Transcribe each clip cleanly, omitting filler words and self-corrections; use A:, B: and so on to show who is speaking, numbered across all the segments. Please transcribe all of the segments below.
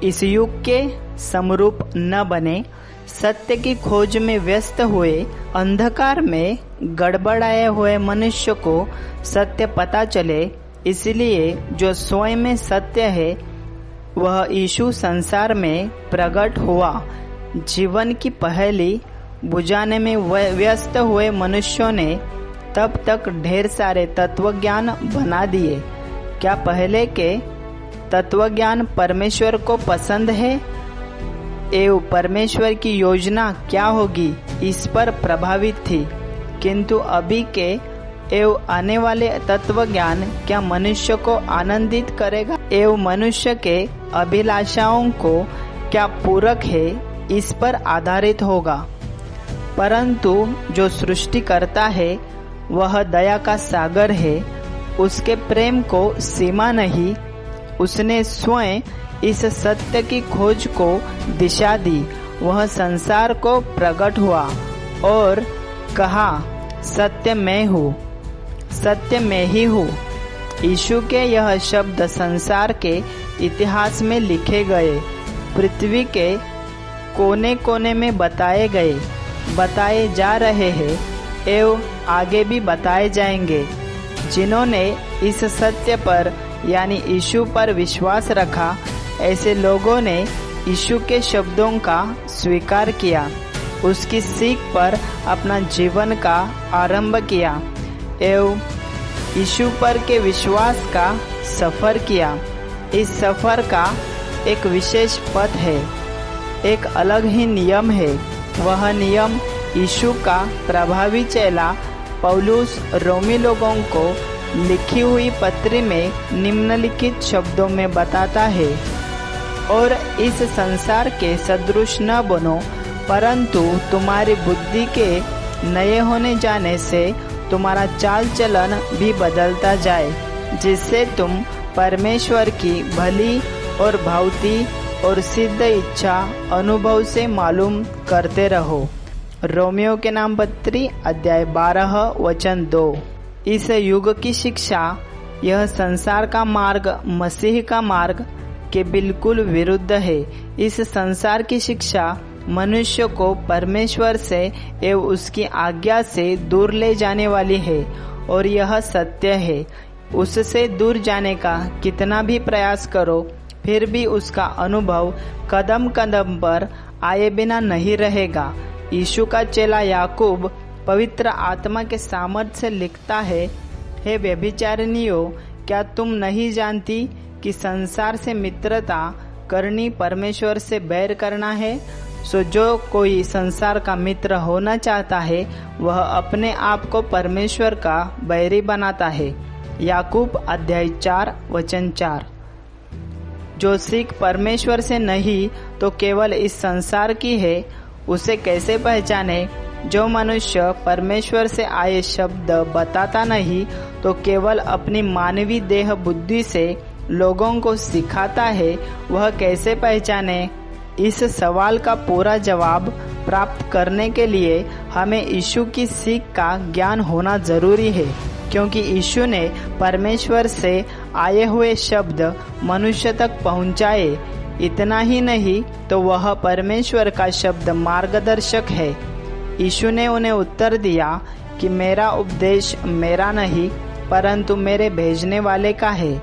A: इस युग के समरूप न बने, सत्य की खोज में व्यस्त हुए अंधकार में गड़बड़ाए हुए मनुष्य को सत्य पता चले। इसलिए जो स्वयं में सत्य है वह यीशु संसार में प्रकट हुआ। जीवन की पहेली बुझाने में व्यस्त हुए मनुष्यों ने तब तक ढेर सारे तत्वज्ञान बना दिए। क्या पहले के तत्वज्ञान परमेश्वर को पसंद है एवं परमेश्वर की योजना क्या होगी इस पर प्रभावित थी, किंतु अभी के एवं आने वाले तत्वज्ञान क्या मनुष्य को आनंदित करेगा एवं मनुष्य के अभिलाषाओं को क्या पूरक है इस पर आधारित होगा। परंतु जो सृष्टि करता है वह दया का सागर है, उसके प्रेम को सीमा नहीं। उसने स्वयं इस सत्य की खोज को दिशा दी। वह संसार को प्रकट हुआ और कहा, सत्य मैं हूँ, सत्य मैं ही हूँ। यीशु के यह शब्द संसार के इतिहास में लिखे गए, पृथ्वी के कोने कोने में बताए जा रहे हैं एवं आगे भी बताए जाएंगे। जिन्होंने इस सत्य पर यानी यीशु पर विश्वास रखा, ऐसे लोगों ने यीशु के शब्दों का स्वीकार किया, उसकी सीख पर अपना जीवन का आरंभ किया एवं यीशु पर के विश्वास का सफर किया। इस सफर का एक विशेष पथ है, एक अलग ही नियम है। वह नियम यीशु का प्रभावी चेला पौलुस रोमी लोगों को लिखी हुई पत्री में निम्नलिखित शब्दों में बताता है, और इस संसार के सदृश न बनो, परंतु तुम्हारी बुद्धि के नए होने जाने से तुम्हारा चाल चलन भी बदलता जाए, जिससे तुम परमेश्वर की भली और भावती और सिद्ध इच्छा अनुभव से मालूम करते रहो। रोमियो के नाम पत्री अध्याय 12 वचन 2। इस युग की शिक्षा, यह संसार का मार्ग मसीह का मार्ग के बिल्कुल विरुद्ध है। इस संसार की शिक्षा मनुष्य को परमेश्वर से एवं उसकी आज्ञा से दूर ले जाने वाली है, और यह सत्य है। उससे दूर जाने का कितना भी प्रयास करो, फिर भी उसका अनुभव कदम कदम पर आए बिना नहीं रहेगा। यीशु का चेला याकूब पवित्र आत्मा के सामर्थ्य से लिखता है, हे व्यभिचारिणियों, क्या तुम नहीं जानती कि संसार से मित्रता करनी परमेश्वर से बैर करना है? सो जो कोई संसार का मित्र होना चाहता है वह अपने आप को परमेश्वर का बैरी बनाता है। याकूब अध्याय 4 वचन 4। जो सीख परमेश्वर से नहीं तो केवल इस संसार की है, उसे कैसे पहचाने? जो मनुष्य परमेश्वर से आए शब्द बताता नहीं तो केवल अपनी मानवीय देह बुद्धि से लोगों को सिखाता है, वह कैसे पहचाने? इस सवाल का पूरा जवाब प्राप्त करने के लिए हमें यीशु की सीख का ज्ञान होना जरूरी है, क्योंकि यीशु ने परमेश्वर से आए हुए शब्द मनुष्य तक पहुंचाए। इतना ही नहीं तो वह परमेश्वर का शब्द मार्गदर्शक है। यीशु ने उन्हें उत्तर दिया कि मेरा उपदेश मेरा नहीं परंतु मेरे भेजने वाले का है।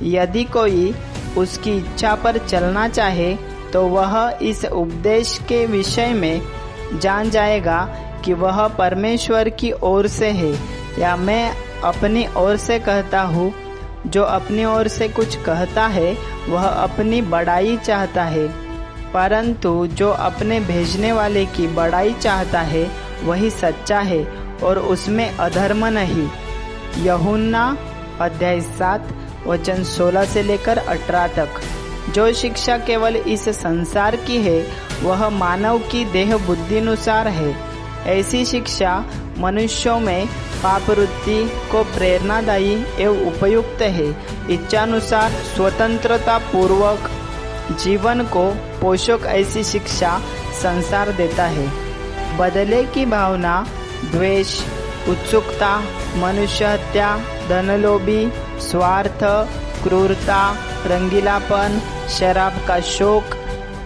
A: यदि कोई उसकी इच्छा पर चलना चाहे तो वह इस उपदेश के विषय में जान जाएगा कि वह परमेश्वर की ओर से है या मैं अपनी ओर से कहता हूँ। जो अपनी ओर से कुछ कहता है वह अपनी बड़ाई चाहता है, परंतु जो अपने भेजने वाले की बड़ाई चाहता है वही सच्चा है और उसमें अधर्म नहीं। यूहन्ना अध्याय 7 वचन 16 से लेकर 18 तक। जो शिक्षा केवल इस संसार की है वह मानव की देह बुद्धि अनुसार है। ऐसी शिक्षा मनुष्यों में पापवृत्ति को प्रेरणादायी एवं उपयुक्त है। इच्छानुसार स्वतंत्रता पूर्वक जीवन को पोषक ऐसी शिक्षा संसार देता है। बदले की भावना, द्वेष, उत्सुकता, मनुष्य हत्या, धनलोभी, स्वार्थ, क्रूरता, रंगीलापन, शराब का शौक,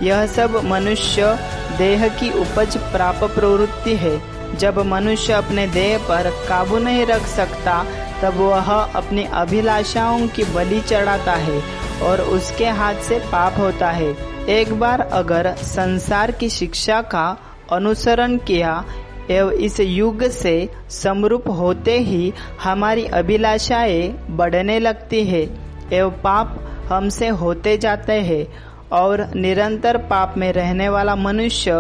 A: यह सब मनुष्य देह की उपज प्राप्त प्रवृत्ति है। जब मनुष्य अपने देह पर काबू नहीं रख सकता तब वह अपनी अभिलाषाओं की बलि चढ़ाता है और उसके हाथ से पाप होता है। एक बार अगर संसार की शिक्षा का अनुसरण किया एवं इस युग से समरूप होते ही हमारी अभिलाषाएं बढ़ने लगती है एवं पाप हमसे होते जाते हैं और निरंतर पाप में रहने वाला मनुष्य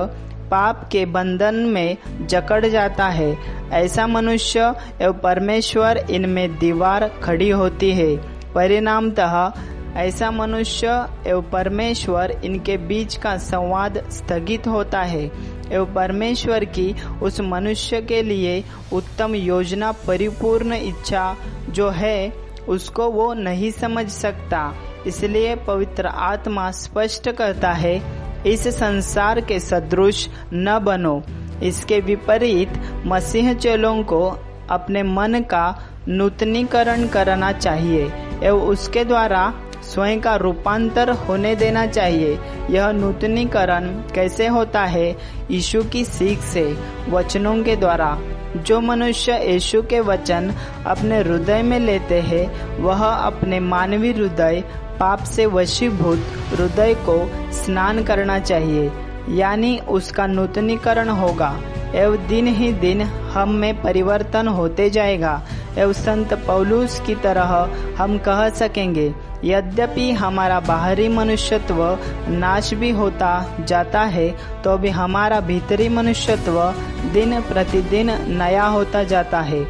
A: पाप के बंधन में जकड़ जाता है। ऐसा मनुष्य एवं परमेश्वर इनमें दीवार खड़ी होती है। परिणामतः ऐसा मनुष्य एवं परमेश्वर इनके बीच का संवाद स्थगित होता है एवं परमेश्वर की उस मनुष्य के लिए उत्तम योजना, परिपूर्ण इच्छा जो है उसको वो नहीं समझ सकता। इसलिए पवित्र आत्मा स्पष्ट करता है, इस संसार के सदृश न बनो। इसके विपरीत मसीह चेलों को अपने मन का नूतनीकरण करना चाहिए एवं उसके द्वारा स्वयं का रूपांतर होने देना चाहिए। यह नूतनीकरण कैसे होता है? यीशु की सीख से, वचनों के द्वारा। जो मनुष्य यीशु के वचन अपने हृदय में लेते हैं वह अपने मानवीय हृदय पाप से वशीभूत हृदय को स्नान करना चाहिए, यानी उसका नूतनीकरण होगा एवं दिन ही दिन हम में परिवर्तन होते जाएगा एवं संत पौलुस की तरह हम कह सकेंगे, यद्यपि हमारा बाहरी मनुष्यत्व नाश भी होता जाता है तो भी हमारा भीतरी मनुष्यत्व दिन प्रतिदिन नया होता जाता है।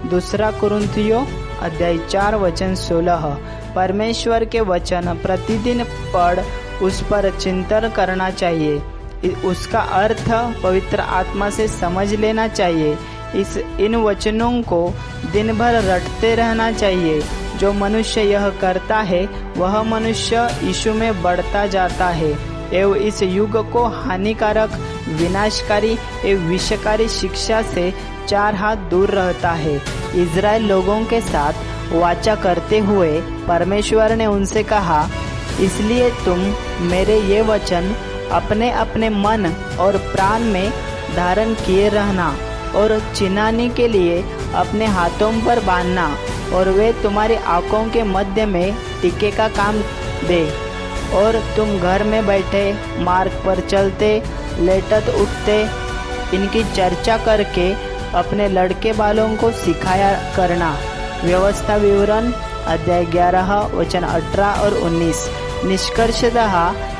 A: दूसरा कुरिन्थियों अध्याय 4 वचन 16। परमेश्वर के वचन प्रतिदिन पढ़ उस पर चिंतन करना चाहिए, उसका अर्थ पवित्र आत्मा से समझ लेना चाहिए। इन वचनों को दिन भर रटते रहना चाहिए। जो मनुष्य यह करता है वह मनुष्य यीशु में बढ़ता जाता है एवं इस युग को हानिकारक, विनाशकारी एवं विषकारी शिक्षा से 4 हाथ दूर रहता है। इज़राइल लोगों के साथ वाचा करते हुए परमेश्वर ने उनसे कहा, इसलिए तुम मेरे ये वचन अपने अपने मन और प्राण में धारण किए रहना और चिन्हाने के लिए अपने हाथों पर बांधना और वे तुम्हारी आंखों के मध्य में टीके का काम दे। और तुम घर में बैठे, मार्ग पर चलते, लेटत उठते इनकी चर्चा करके अपने लड़के बालों को सिखाया करना। व्यवस्था विवरण अध्याय 11 वचन 18 और 19। निष्कर्षतः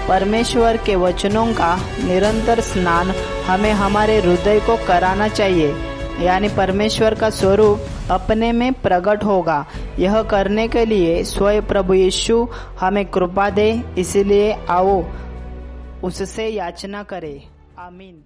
A: परमेश्वर के वचनों का निरंतर स्नान हमें हमारे हृदय को कराना चाहिए, यानी परमेश्वर का स्वरूप अपने में प्रकट होगा। यह करने के लिए स्वयं प्रभु यीशु हमें कृपा दे, इसलिए आओ उससे याचना करें। आमीन।